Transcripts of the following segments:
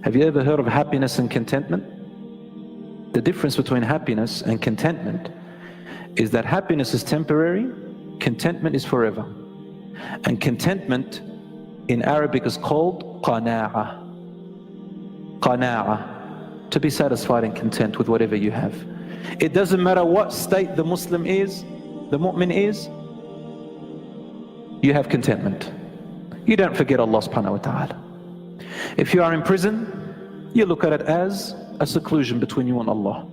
Have you ever heard of happiness and contentment? The difference between happiness and contentment is that happiness is temporary, contentment is forever. And contentment in Arabic is called qana'a. Qana'a, to be satisfied and content with whatever you have. It doesn't matter what state the Muslim is, the mu'min is, you have contentment. You don't forget Allah subhanahu wa ta'ala. If you are in prison, you look at it as a seclusion between you and Allah.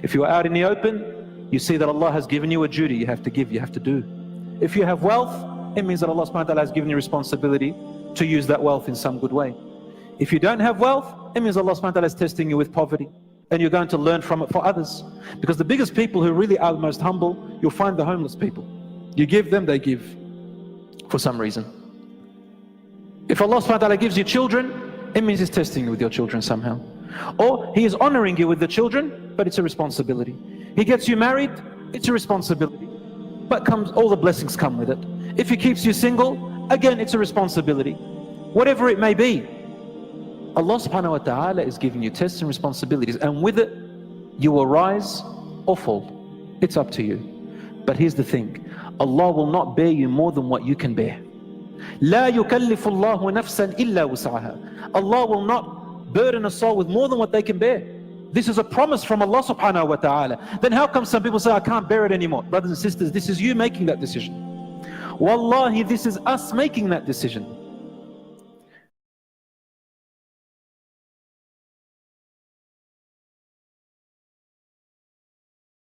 If you are out in the open, you see that Allah has given you a duty you have to give, you have to do. If you have wealth, it means that Allah subhanahu wa ta'ala has given you responsibility to use that wealth in some good way. If you don't have wealth, it means Allah subhanahu wa ta'ala is testing you with poverty, and you're going to learn from it for others. Because the biggest people who really are the most humble, you'll find the homeless people. You give them, they give for some reason. If Allah subhanahu wa ta'ala gives you children, it means He's testing you with your children somehow. Or He is honoring you with the children, but it's a responsibility. He gets you married, it's a responsibility, but all the blessings come with it. If He keeps you single, again it's a responsibility. Whatever it may be, Allah subhanahu wa ta'ala is giving you tests and responsibilities, and with it you will rise or fall. It's up to you. But here's the thing, Allah will not bear you more than what you can bear. لا يكلف الله نفسا إلا وسعها. Allah will not burden a soul with more than what they can bear. This is a promise from Allah subhanahu wa ta'ala. Then how come some people say, I can't bear it anymore? Brothers and sisters, this is you making that decision. Wallahi, this is us making that decision.